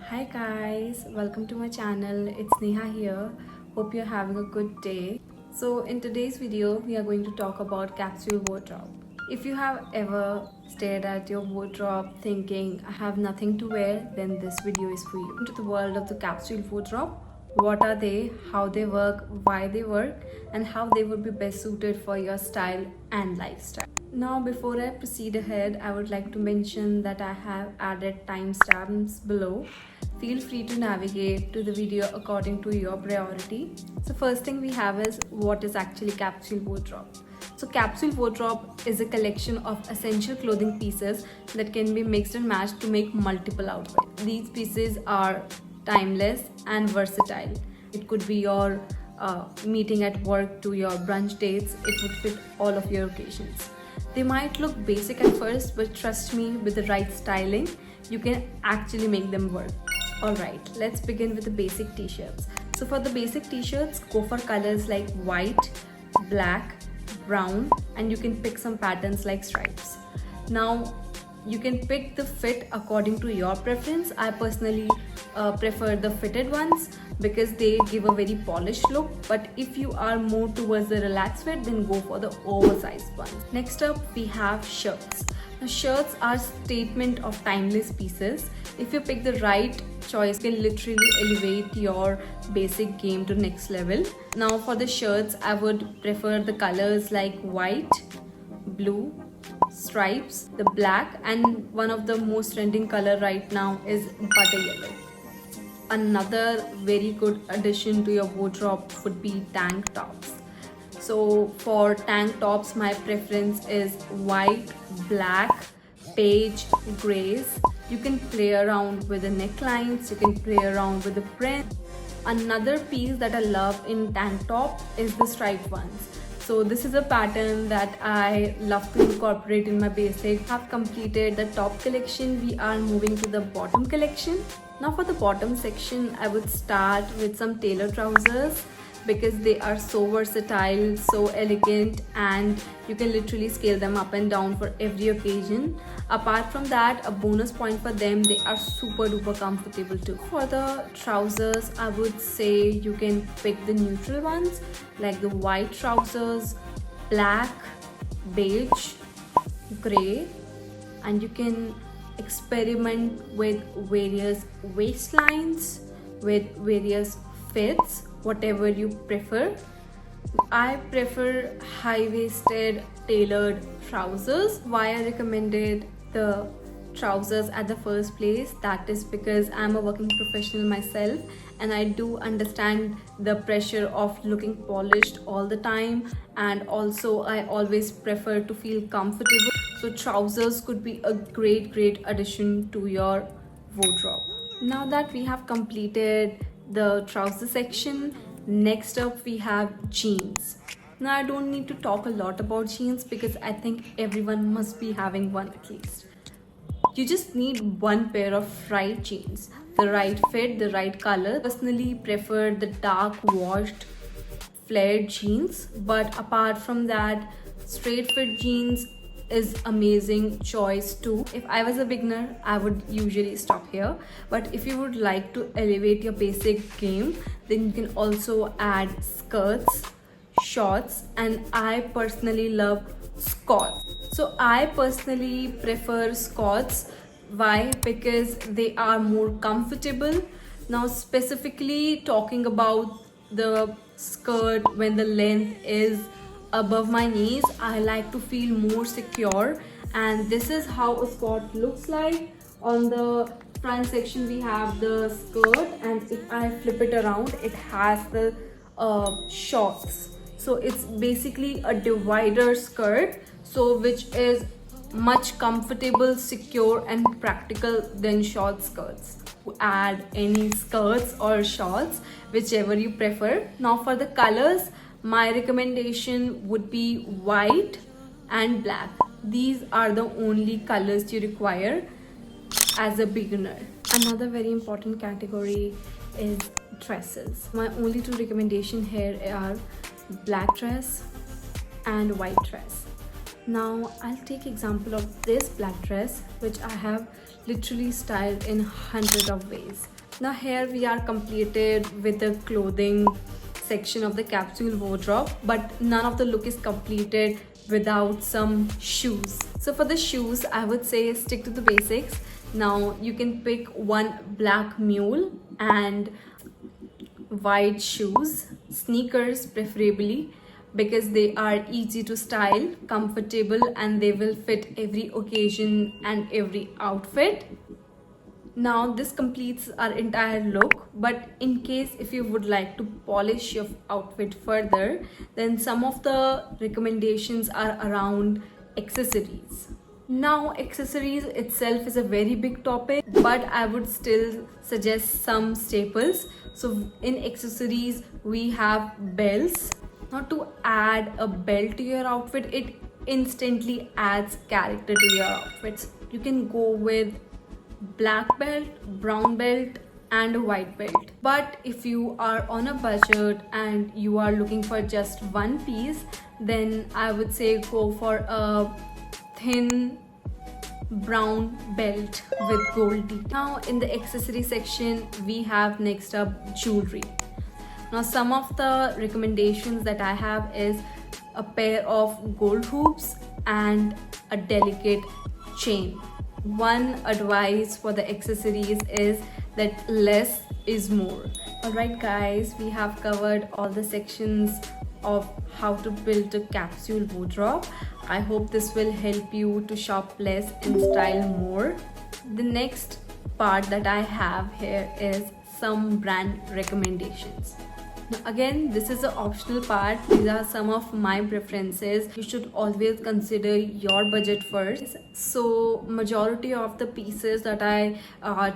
Hi guys, welcome to my channel. It's Neha here. Hope you're having a good day. So in today's video, we are going to talk about capsule wardrobe. If you have ever stared at your wardrobe thinking I have nothing to wear, then this video is for you. Into the world of the capsule wardrobe, what are they, how they work, why they work, and how they would be best suited for your style and lifestyle. Now, before I proceed ahead, I would like to mention that I have added timestamps below. Feel free to navigate to the video according to your priority. So first thing we have is what is actually capsule wardrobe. So capsule wardrobe is a collection of essential clothing pieces that can be mixed and matched to make multiple outfits. These pieces are timeless and versatile. It could be your meeting at work to your brunch dates. It would fit all of your occasions. They might look basic at first, but trust me, with the right styling, you can actually make them work. Alright, let's begin with the basic t-shirts. So for the basic t-shirts, go for colors like white, black, brown, and you can pick some patterns like stripes. Now, you can pick the fit according to your preference. I personally prefer the fitted ones because they give a very polished look, but if you are more towards the relaxed fit, then go for the oversized ones. Next up, we have shirts. Now, shirts are statement of timeless pieces. If you pick the right choice, you can literally elevate your basic game to next level. Now for the shirts, I would prefer the colors like white, blue, stripes, the black, and one of the most trending color right now is butter yellow. Another very good addition to your wardrobe would be tank tops. So for tank tops, my preference is white, black, beige, grays. You can play around with the necklines, you can play around with the print. Another piece that I love in tank top is the striped ones. So this is a pattern that I love to incorporate in my basic. I have completed the top collection. We are moving to the bottom collection. Now for the bottom section, I would start with some tailor trousers because they are so versatile, so elegant, and you can literally scale them up and down for every occasion. Apart from that, a bonus point for them, they are super duper comfortable too. For the trousers, I would say you can pick the neutral ones like the white trousers, black, beige, gray, and you can experiment with various waistlines, with various fits, whatever you prefer. I prefer high-waisted tailored trousers. Why I recommended the trousers at the first place, that is because I'm a working professional myself and I do understand the pressure of looking polished all the time, and also I always prefer to feel comfortable. So trousers could be a great addition to your wardrobe. Now that we have completed the trouser section, next up we have jeans. Now I don't need to talk a lot about jeans because I think everyone must be having one at least. You just need one pair of right jeans, the right fit, the right color. Personally prefer the dark washed flared jeans, but apart from that, straight fit jeans is amazing choice too. If I was a beginner, I would usually stop here, but if you would like to elevate your basic game, then you can also add skirts, shorts, and I personally love skirts. So I personally prefer skirts. Why? Because they are more comfortable. Now specifically talking about the skirt, when the length is above my knees, I like to feel more secure, and this is how a skirt looks like. On the front section we have the skirt, and if I flip it around, it has the shorts. So it's basically a divider skirt, so which is much comfortable, secure, and practical than short skirts. Add any skirts or shorts, whichever you prefer. Now for the colors, my recommendation would be white and black. These are the only colors you require as a beginner. Another very important category is dresses. My only two recommendations here are black dress and white dress. Now I'll take example of this black dress, which I have literally styled in hundred of ways. Now here we are completed with the clothing section of the capsule wardrobe, but none of the look is completed without some shoes. So for the shoes, I would say stick to the basics. Now you can pick one black mule and white shoes, sneakers preferably, because they are easy to style, comfortable, and they will fit every occasion and every outfit. Now this completes our entire look, but in case if you would like to polish your outfit further, then some of the recommendations are around accessories. Now accessories itself is a very big topic, but I would still suggest some staples. So in accessories we have belts. Now to add a belt to your outfit, it instantly adds character to your outfits. You can go with black belt, brown belt, and a white belt. But if you are on a budget and you are looking for just one piece, then I would say go for a thin brown belt with gold detail. Now in the accessory section we have next up jewelry. Now some of the recommendations that I have is a pair of gold hoops and a delicate chain. One advice for the accessories is that less is more. Alright guys, we have covered all the sections of how to build a capsule wardrobe. I hope this will help you to shop less and style more. The next part that I have here is some brand recommendations. Now again, this is an optional part. These are some of my preferences. You should always consider your budget first. So majority of the pieces that I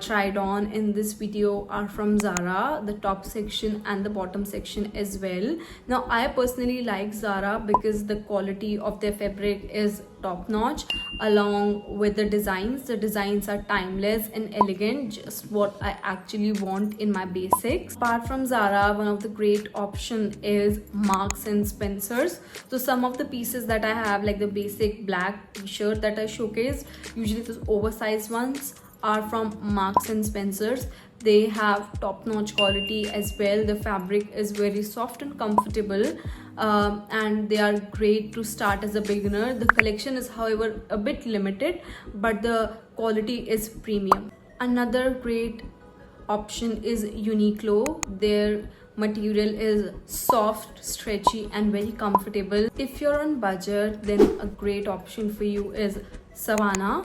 tried on in this video are from Zara, the top section and the bottom section as well. Now I personally like Zara because the quality of their fabric is top notch, along with the designs. The designs are timeless and elegant, just what I actually want in my basics. Apart from Zara, one of the great option is Marks and Spencer's. So some of the pieces that I have, like the basic black t-shirt that I showcased, usually those oversized ones, are from Marks and Spencer's. They have top-notch quality as well. The fabric is very soft and comfortable, and they are great to start as a beginner. The collection is however a bit limited, but the quality is premium. Another great option is Uniqlo. Their material is soft, stretchy, and very comfortable. If you're on budget, then a great option for you is Savannah.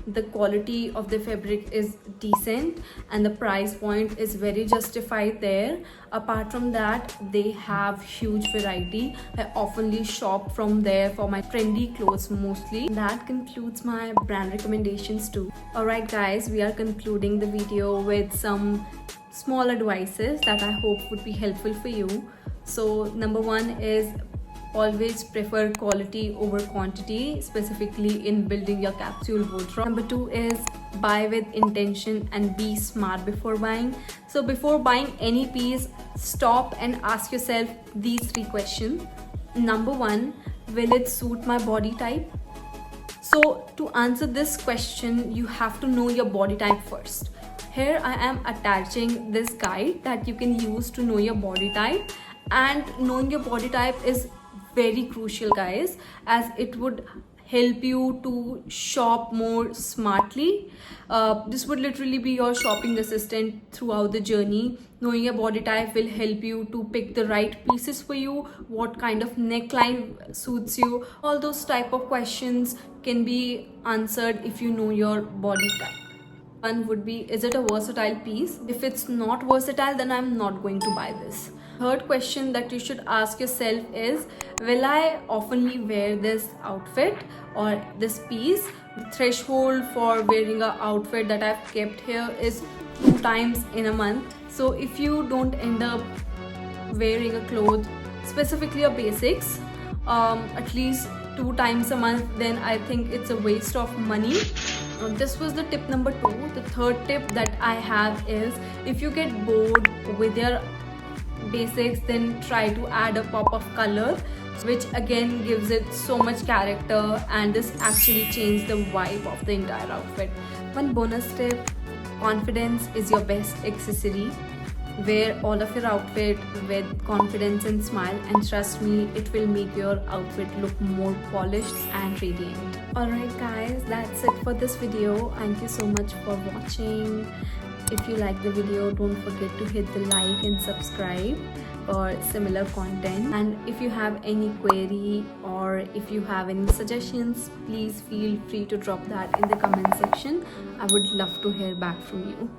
The quality of the fabric is decent and the price point is very justified there. Apart from that, they have huge variety. I oftenly shop from there for my trendy clothes mostly. That concludes my brand recommendations too. Alright guys, we are concluding the video with some small advices that I hope would be helpful for you. So number one is always prefer quality over quantity, specifically in building your capsule wardrobe. Number two is buy with intention and be smart before buying. So before buying any piece, stop and ask yourself these three questions. Number one, will it suit my body type? So to answer this question, you have to know your body type first. Here I am attaching this guide that you can use to know your body type, and knowing your body type is very crucial guys, as it would help you to shop more smartly. This would literally be your shopping assistant throughout the journey. Knowing your body type will help you to pick the right pieces for you, what kind of neckline suits you. All those type of questions can be answered if you know your body type. One would be, is it a versatile piece? If it's not versatile, then I'm not going to buy this. Third question that you should ask yourself is, will I oftenly wear this outfit or this piece? The threshold for wearing an outfit that I've kept here is 2 times in a month. So if you don't end up wearing a cloth, specifically your basics, at least 2 times a month, then I think it's a waste of money. This was the tip number 2. The third tip that I have is, if you get bored with your basics, then try to add a pop of color. which again gives it so much character, and this actually changed the vibe of the entire outfit. One bonus tip: confidence is your best accessory. Wear all of your outfit with confidence and smile, and trust me, it will make your outfit look more polished and radiant. Alright guys, that's it for this video. Thank you so much for watching. If you like the video, don't forget to hit the like and subscribe for similar content. And if you have any query or if you have any suggestions, please feel free to drop that in the comment section. I would love to hear back from you.